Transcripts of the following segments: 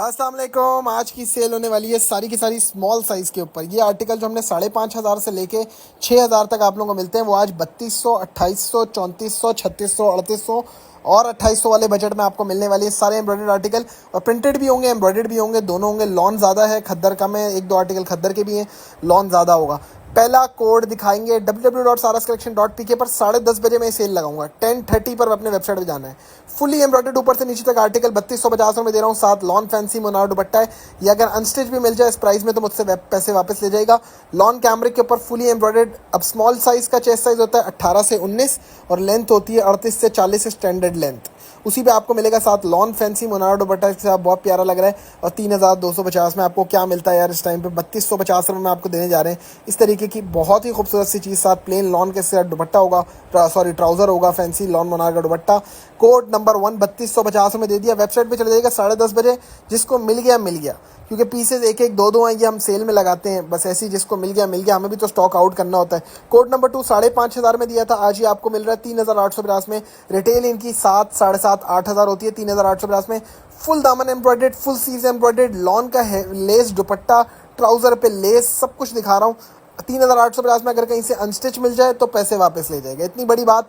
अस्सलाम वालेकुम। आज की सेल होने वाली है सारी की सारी स्मॉल साइज़ के ऊपर। ये आर्टिकल जो हमने 5,500 से लेके 6,000 तक आप लोगों को मिलते हैं, वो आज 3200, 2800, 3400, 3600, 3800 और 2800 वाले बजट में आपको मिलने वाली है। सारे एम्ब्रॉयडर्ड आर्टिकल और प्रिंटेड भी होंगे, एम्ब्रॉयडर्ड भी होंगे, दोनों होंगे। लॉन ज़्यादा है, खद्दर कम है। एक दो आर्टिकल खद्दर के भी हैं, लॉन ज़्यादा होगा। पहला कोड दिखाएंगे www.sarascollection.pk पर 10:30 बजे मैं सेल लगाऊंगा। 10:30 पर अपने वेबसाइट पे जाना है। फुली एम्ब्रॉयडर्ड ऊपर से नीचे तक आर्टिकल 3250 में दे रहा हूँ। साथ लॉन फैंसी मुनार दुपट्टा है। ये अगर अनस्टिच भी मिल जाए इस प्राइस में तो मुझसे पैसे वापस ले जाएगा। लॉन कैमरिक के ऊपर फुली एम्ब्रॉयडर्ड। अब स्मॉल साइज़ का चेस्ट साइज़ होता है 18 से 19 और लेंथ होती है 38 से 40 स्टैंडर्ड लेंथ। उसी पे आपको मिलेगा साथ लॉन फैंसी मुनार दुपट्टा। इसके साथ बहुत प्यारा लग रहा है। और 3250 में आपको क्या मिलता है यार इस टाइम पे? 3250 रुपये में आपको देने जा रहे हैं इस तरीके की बहुत ही खूबसूरत सी चीज़। साथ प्लेन लॉन के साथ दुपट्टा होगा, ट्राउज़र होगा, फैंसी लॉन मुनार का दुपट्टा। कोड नंबर 1 3250 में दे दिया। वेबसाइट पे चले जाएगा 10:30 बजे। जिसको मिल गया मिल गया, क्योंकि पीसेज एक एक दो दो हैं, ये हम सेल में लगाते हैं। बस ऐसे ही जिसको मिल गया मिल गया, हमें भी तो स्टॉक आउट करना होता है। कोड नंबर 2 5,500 में दिया था, आज ही आपको मिल रहा है 3,850 में। रिटेल इनकी 7, 7,500, 8,000 होती है। 3,850 में फुल दामन एम्ब्रॉयडर्ड, फुल सीज एम्ब्रॉयडर्ड, लॉन का है लेस दुपट्टा, ट्राउज़र पे लेस, सब कुछ दिखा रहा हूँ। 3,850 में अगर कहीं से अनस्टिच मिल जाए तो पैसे वापस ले जाएगा। इतनी बड़ी बात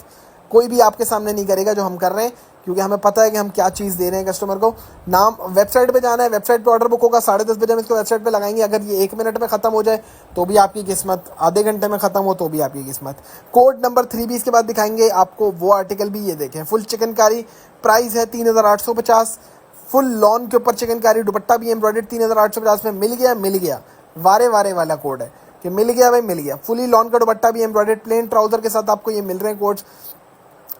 कोई भी आपके सामने नहीं करेगा जो हम कर रहे हैं, क्योंकि हमें पता है कि हम क्या चीज़ दे रहे हैं कस्टमर को। नाम वेबसाइट पे जाना है, वेबसाइट पे ऑर्डर बुक होगा 10:30 बजे हम इसको वेबसाइट पे लगाएंगे। अगर ये 1 मिनट में ख़त्म हो जाए तो भी आपकी किस्मत, आधे घंटे में ख़त्म हो तो भी आपकी किस्मत। कोड नंबर 3 भी इसके बाद दिखाएंगे आपको। वो आर्टिकल भी ये देखें, फुल चिकनकारी, प्राइस है 3,850। फुल लॉन के ऊपर चिकनकारी, दुपट्टा भी एम्ब्रॉयडर्ड। 3,850 में मिल गया मिल गया। वारे वारे वाला कोड है कि मिल गया भाई मिल गया। फुली लॉन का दुपट्टा भी एम्ब्रॉयडर्ड, प्लेन ट्राउज़र के साथ आपको ये मिल रहे हैं कोड्स।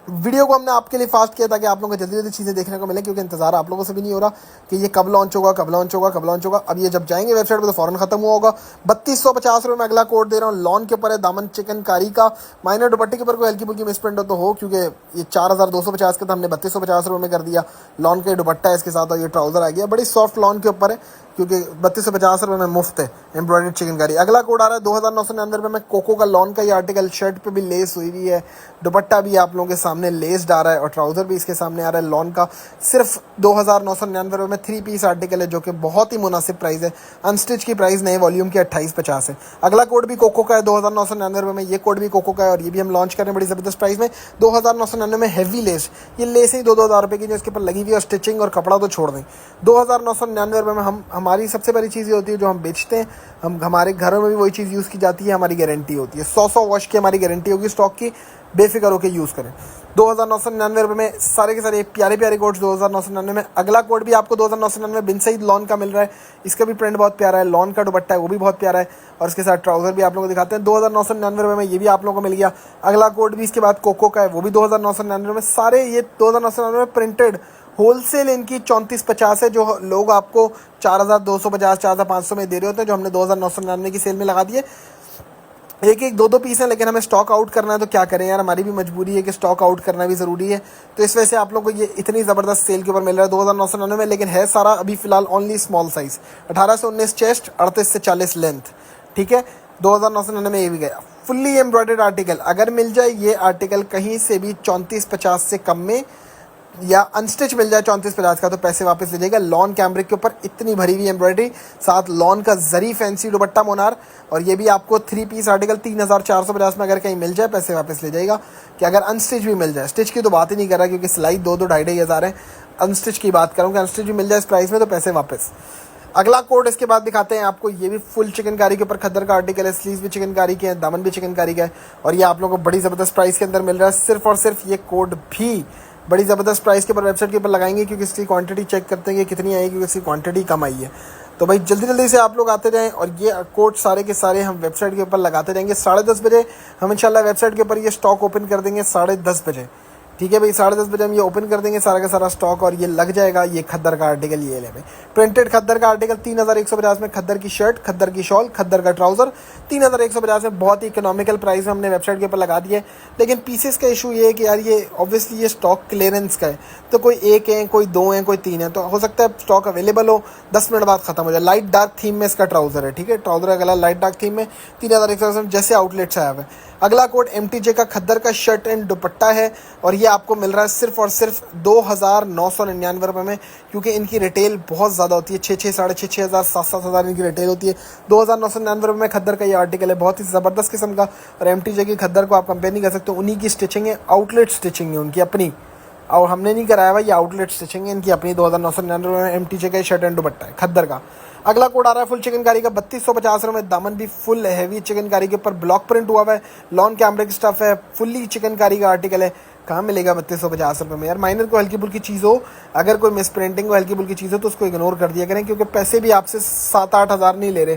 वीडियो को हमने आपके लिए फास्ट किया ताकि आप लोगों को जल्दी जल्दी चीज़ें देखने को मिले, क्योंकि इंतजार आप लोगों से भी नहीं हो रहा कि ये कब लॉन्च होगा, कब लॉन्च होगा, कब लॉन्च होगा। अब ये जब जाएंगे वेबसाइट पे तो फ़ौरन खत्म हुआ होगा। 3250 रुपये में अगला कोड दे रहा हूँ। लॉन के ऊपर है, दामन चिकनकारी का। माइनर दुपट्टे के ऊपर कोई हल्की फुल्की मिसप्रिंट हो तो हो, क्योंकि ये 4,250 का था, हमने 3250 रुपये में कर दिया। लॉन का दुपट्टा है इसके साथ और ये ट्राउज़र आ गया। बड़ी सॉफ्ट लॉन के ऊपर है, क्योंकि 3250 रुपये में मुफ्त है एम्ब्रॉयडर्ड चिकनकारी। अगला कोड आ रहा है 2,999 रुपये में। कोको का लॉन का ये आर्टिकल, शर्ट पे भी लेस हुई हुई है, दुपट्टा भी आप लोगों के सामने लेस्ड आ रहा है और ट्राउज़र भी इसके सामने आ रहा है लॉन का। सिर्फ 2,999 रुपये में 3 पीस आर्टिकल है, जो कि बहुत ही मुनासिब प्राइस है। अनस्टिच की प्राइस नए वॉल्यूम की 2850 है। अगला कोड भी कोको का है 2,999 रुपये में। ये कोड भी कोको का है और ये भी हम लॉन्च कर रहे हैं बड़ी ज़बरदस्त प्राइस में 2,999 में। हैवी लेस, ये लेस ही 2-2 हज़ार रुपये की जो इसके ऊपर लगी हुई है, और स्टिचिंग और कपड़ा तो छोड़ दें। 2,999 रुपये में हम, हमारी सबसे बड़ी चीज़ ये होती है जो हम बेचते हैं, हम हमारे घरों में भी वही चीज़ यूज़ की जाती है। हमारी गारंटी होती है 100 वॉश की, हमारी गारंटी होगी स्टॉक की। बेफिक्र होकर यूज़ करें। 2,999 रुपये में सारे के सारे प्यारे प्यारे कोड्स 2,999 में। अगला कोड भी आपको 2,999 में बिन सईद लॉन का मिल रहा है। इसका भी प्रिंट बहुत प्यारा है, लॉन का दुपट्टा है वो भी बहुत प्यारा है, और इसके साथ ट्राउज़र भी आप लोगों को दिखाते हैं। 2,999 रुपये में ये भी आप लोगों को मिल गया। अगला कोड भी इसके बाद कोको का है, वो भी 2,999 में। सारे ये 2,999 में प्रिंटेड। होलसेल इनकी 3450 है, जो लोग आपको 4,250, 4,500 में दे रहे होते हैं, जो हमने 2,999 की सेल में लगा दिए। एक एक दो दो पीस हैं, लेकिन हमें स्टॉक आउट करना है तो क्या करें यार, हमारी भी मजबूरी है कि स्टॉक आउट करना भी ज़रूरी है। तो इस वजह से आप लोगों को ये इतनी ज़बरदस्त सेल के ऊपर मिल रहा है 2,999 में। लेकिन है सारा अभी फ़िलहाल ओनली स्मॉल साइज़, 18 से 19 चेस्ट, 38 से 40 लेंथ। ठीक है, 2,999 में ये भी गया। फुल्ली एम्ब्रॉयडर्ड आर्टिकल अगर मिल जाए, ये आर्टिकल कहीं से भी 3450 से कम में या अनस्टिच मिल जाए 3450 का, तो पैसे वापस ले जाएगा। लॉन कैमरिक के ऊपर इतनी भरी हुई एम्ब्रॉयडरी, साथ लॉन का जरी फैंसी दुपट्टा मोनार, और ये भी आपको 3 पीस आर्टिकल 3,450 में अगर कहीं मिल जाए पैसे वापस ले जाएगा। कि अगर अनस्टिच भी मिल जाए, स्टिच की तो बात ही नहीं कर रहा, क्योंकि सिलाई 2-2 2,500 है। अनस्टिच की बात करूँ कि अनस्टिच भी मिल जाए इस प्राइस में तो पैसे वापस। अगला कोड इसके बाद दिखाते हैं आपको। ये भी फुल चिकनकारी के ऊपर खद्दर का आर्टिकल है, स्लीव्स भी चिकनकारी के हैं, दामन भी चिकनकारी का है, और ये आप लोगों को बड़ी ज़बरदस्त प्राइस के अंदर मिल रहा है। सिर्फ और सिर्फ ये कोड भी बड़ी ज़बरदस्त प्राइस के ऊपर वेबसाइट के ऊपर लगाएंगे, क्योंकि इसकी क्वांटिटी चेक करते हैं कि कितनी आई, क्योंकि इसकी क्वांटिटी कम आई है। तो भाई जल्दी जल्दी से आप लोग आते जाएं, और ये कोड सारे के सारे हम वेबसाइट के ऊपर लगाते रहेंगे। 10:30 बजे हम इंशाल्लाह वेबसाइट के ऊपर ये स्टॉक ओपन कर देंगे 10:30 बजे। ठीक है भाई, 10:30 बजे हम ये ओपन कर देंगे सारा का सारा स्टॉक, और ये लग जाएगा। ये खद्दर का आर्टिकल, ये ले भाई प्रिंटेड खद्दर का आर्टिकल 3,150 में। खद्दर की शर्ट, खद्दर की शॉल, खद्दर का ट्राउज़र 3,150 में। बहुत ही इकोनॉमिकल प्राइस में हमने वेबसाइट के ऊपर लगा दिया है। लेकिन पीसेस का इशू ये है कि यार ये ऑब्वियसली ये स्टॉक क्लियरेंस का है, तो कोई एक है, कोई 2 हैं, कोई 3 है, तो हो सकता है स्टॉक अवेलेबल हो 10 मिनट बाद खत्म हो जाए। लाइट डार्क थीम में इसका ट्राउज़र है। ठीक है, ट्राउज़र का गला लाइट डार्क थीम में 3,150 जैसे आउटलेट से आया हुआ है। अगला कोड MTJ का खद्दर का शर्ट एंड दुपट्टा है, और ये आपको मिल रहा है सिर्फ और सिर्फ 2,999 रुपये में, क्योंकि इनकी रिटेल बहुत ज़्यादा होती है, 6,600, 6,500, 6,000, 7,000 इनकी रिटेल होती है। 2,999 रुपये में खद्दर का ये आर्टिकल है, बहुत ही ज़बरदस्त किस्म का। और MTJ की खद्दर को आप कंपेयर नहीं कर सकते, उन्हीं की स्टिचिंग है, आउटलेट स्टिचिंग है उनकी अपनी, और हमने नहीं कराया हुआ, ये आउटलेट स्टिचिंग है इनकी अपनी। 2,999 रुपये में MTJ का शर्ट एंड दुपट्टा है खद्दर का। अगला कोड आ रहा है फुल चिकनकारी का 3,250 रुपये में, दामन भी फुल हैवी चिकनकारी के ऊपर ब्लॉक प्रिंट हुआ हुआ है, लॉन कैमरिक स्टफ है, फुल्ली चिकनकारी का आर्टिकल है। कहाँ मिलेगा 3,250 रुपये में यार? माइनर को हल्की फुल्की चीज़ हो, अगर कोई मिस प्रिंटिंग को हल्की फुल्की चीज़ हो तो उसको इग्नोर कर दिया करें, क्योंकि पैसे भी आपसे 7-8 हज़ार नहीं ले रहे,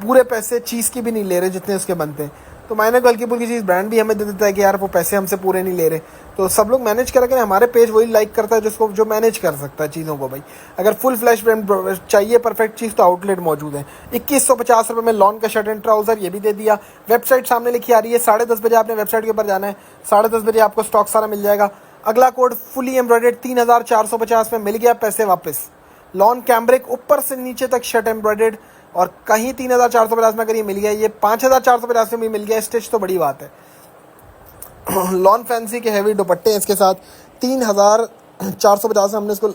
पूरे पैसे चीज़ की भी नहीं ले रहे जितने उसके बनते हैं। तो मायने को हल्की फुल्की चीज़ ब्रांड भी हमें दे देता है कि यार वो पैसे हमसे पूरे नहीं ले रहे। तो सब लोग मैनेज करें, हमारे पेज वही लाइक करता है जिसको जो मैनेज कर सकता है चीज़ों को। भाई अगर फुल फ्लैश ब्रांड चाहिए परफेक्ट चीज़ तो आउटलेट मौजूद है। 2,150 रुपये में लॉन का शर्ट एंड ट्राउज़र, ये भी दे दिया। वेबसाइट सामने लिखी आ रही है, 10:30 बजे आपने वेबसाइट के ऊपर जाना है, 10:30 बजे आपको स्टॉक सारा मिल जाएगा। अगला कोड फुली एम्ब्रॉयडर्ड 3,450 में मिल गया, पैसे वापस। लॉन कैम्ब्रिक ऊपर से नीचे तक शर्ट एम्ब्रॉयडर्ड, और कहीं 3,450 में अगर ये मिल गया, ये 5,450 में भी मिल गया, स्टिच तो बड़ी बात है। लॉन फैंसी के हैवी दुपट्टे हैं इसके साथ, 3,450 में हमने इसको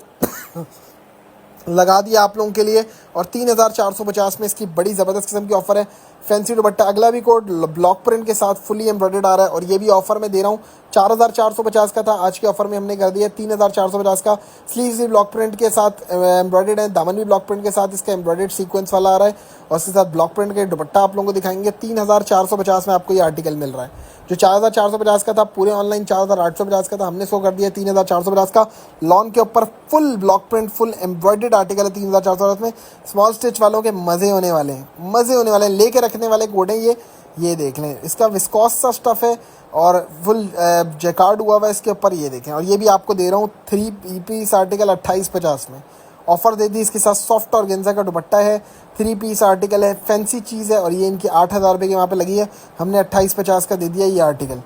लगा दिया आप लोगों के लिए, और 3,450 में इसकी बड़ी ज़बरदस्त किस्म की ऑफर है, फैंसी दुपट्टा। अगला भी कोड ब्लॉक प्रिंट के साथ फुली एम्ब्रॉयडर्ड आ रहा है, और ये भी ऑफर में दे रहा हूँ। 4,450 का था, आज के ऑफर में हमने कर दिया 3,450 का। स्लीव्स भी ब्लॉक प्रिंट के साथ एम्ब्रॉयडर्ड है, दामन भी ब्लॉक प्रिंट के साथ इसका एम्ब्रॉयडर्ड सीक्वेंस वाला आ रहा है, और इसके साथ ब्लॉक प्रिंट के दुपट्टा आप लोगों को दिखाएंगे। 3,450 में आपको ये आर्टिकल मिल रहा है, जो 4,450 का था पूरे ऑनलाइन 4,850 का था, हमने शो कर दिया 3,450 का। लॉन के ऊपर full block print full embroidered article है 3,450 में। स्मॉल स्टिच वालों के मज़े होने वाले हैं, मज़े होने वाले हैं, लेके रखने वाले कोड हैं ये देख लें। इसका विस्कॉस सा स्टफ़ है और फुल जैकार्ड हुआ हुआ है इसके ऊपर, ये देखें। और ये भी आपको दे रहा हूँ 3 पीस आर्टिकल 2850 में ऑफ़र दे दी। इसके साथ सॉफ्ट और गेंजा का दुपट्टा है, 3 पीस आर्टिकल है, फैंसी चीज़ है, और ये इनकी 8,000 रुपये की वहाँ पे लगी है, हमने 2850 का दे दिया ये आर्टिकल।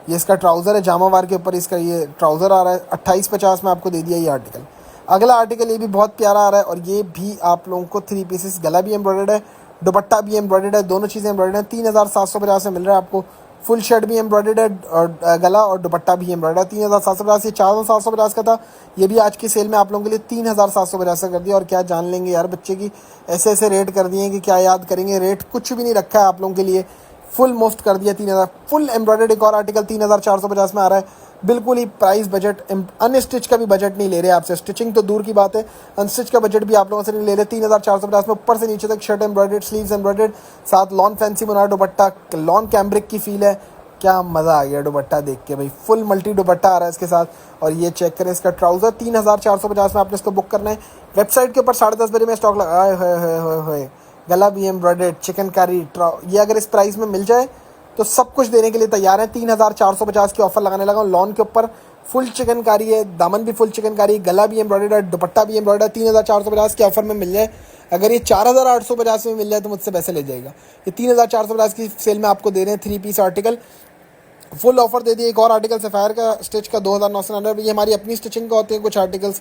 ये इसका ट्राउज़र है, जामावार के ऊपर इसका ये ट्राउज़र आ रहा है, 2850 में आपको दे दिया ये आर्टिकल। अगला आर्टिकल ये भी बहुत प्यारा आ रहा है, और ये भी आप लोगों को 3 पीसेस, गला भी एम्ब्रॉयडर्ड है, दुपट्टा भी एम्ब्रॉयडर्ड है, दोनों चीज़ें एम्ब्रॉयडर्ड हैं। 3,750 में मिल रहा है आपको। फुल शर्ट भी एम्ब्रॉयडर्ड है, और गला और दुपट्टा भी एम्ब्रॉयडर्ड है। 3,750, ये 4,750 का था, ये भी आज की सेल में आप लोगों के लिए 3,750 कर दिया। और क्या जान लेंगे यार, बच्चे की ऐसे ऐसे रेट कर दिए कि क्या याद करेंगे। रेट कुछ भी नहीं रखा है आप लोगों के लिए, फुल मुफ्त कर दिया 3,000। फुल एम्ब्रॉयडर्ड एक और आर्टिकल 3,450 में आ रहा है, बिल्कुल ही प्राइस बजट। अनस्टिच का भी बजट नहीं ले रहे आपसे, स्टिचिंग तो दूर की बात है, अनस्टिच का बजट भी आप लोगों से नहीं ले रहे। 3,450 में ऊपर से नीचे तक शर्ट एम्ब्रॉयडर्ड, स्लीव्स एम्ब्रॉयडर्ड, साथ लॉन फैंसी बना दुपट्टा, लॉन कैम्ब्रिक की फील है। क्या मज़ा आ गया दुपट्टा देख के भाई, फुल मल्टी दुपट्टा आ रहा है इसके साथ। और ये चेक करें इसका ट्राउज़र, 3,450 में आपने इसको बुक करना है। वेबसाइट के ऊपर 10:30 बजे में स्टॉक लगा है। गला भी एम्ब्रॉयडर्ड चिकनकारी, ये अगर इस प्राइस में मिल जाए तो सब कुछ देने के लिए तैयार है। 3,450 की ऑफर लगाने लगा हूँ। लॉन के ऊपर फुल चिकनकारी है, दामन भी फुल चिकनकारी, गला भी एम्ब्रॉयडर्ड है, दुपट्टा भी एम्ब्रॉयडर्ड है। 3,450 की ऑफर में मिल जाए, अगर ये 4,850 में मिल जाए तो मुझसे पैसे ले जाएगा। ये 3,450 की सेल में आपको दे रहे हैं 3 पीस आर्टिकल, फुल ऑफर दे दिए। एक और आर्टिकल सफ़ायर का स्टिच का 2,999, ये हमारी अपनी स्टिचिंग का होते हैं। कुछ आर्टिकल्स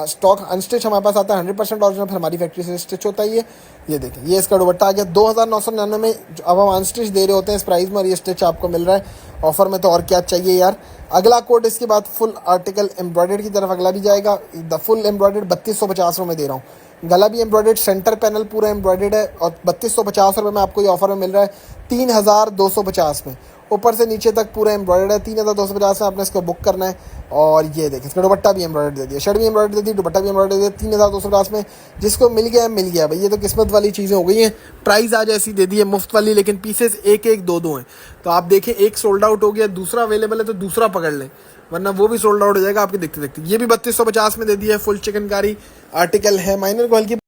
स्टॉक अनस्टिच हमारे पास आता है, 100% ऑरिजिनल, फिर हमारी फैक्ट्री से स्टिच होता है। ये देखें, ये इसका दुपट्टा आ गया 2,999 में। अब हम अनस्टिच दे रहे होते हैं इस प्राइस में, और ये स्टिच आपको मिल रहा है ऑफर में, तो और क्या चाहिए यार। अगला कोड इसके बाद फुल आर्टिकल एम्ब्रॉयडर्ड की तरफ अगला भी जाएगा। द फुल एम्ब्रॉयडर्ड 3,250 में दे रहा हूँ। गला भी एम्ब्रॉयडर्ड, सेंटर पैनल पूरा एम्ब्रॉयडर्ड है, और 3,250 रुपये में आपको ये ऑफर में मिल रहा है 3,250 में। ऊपर से नीचे तक पूरा एम्ब्रॉयडर्ड है। 3,250 में आपने इसको बुक करना है। और ये देखिए, इसका दुपट्टा भी एम्ब्रॉयडर्ड दे दिया, शर्ट भी एम्ब्रॉयडर्ड दे दी, दुपट्टा भी एम्ब्रॉयडर्ड दे दिया। 3,250 में जिसको मिल गया भाई, ये तो किस्मत वाली चीज़ें हो गई हैं। प्राइस आज ऐसी दे दी है मुफ्त वाली, लेकिन पीसेस एक एक दो दो हैं। तो आप देखें, एक सोल्ड आउट हो गया, दूसरा अवेलेबल है तो दूसरा पकड़ लें, वरना वो भी सोल्ड आउट हो जाएगा आपके देखते देखते। ये भी 3,250 में दे दिया है, फुल चिकनकारी आर्टिकल है, माइनर को हल्की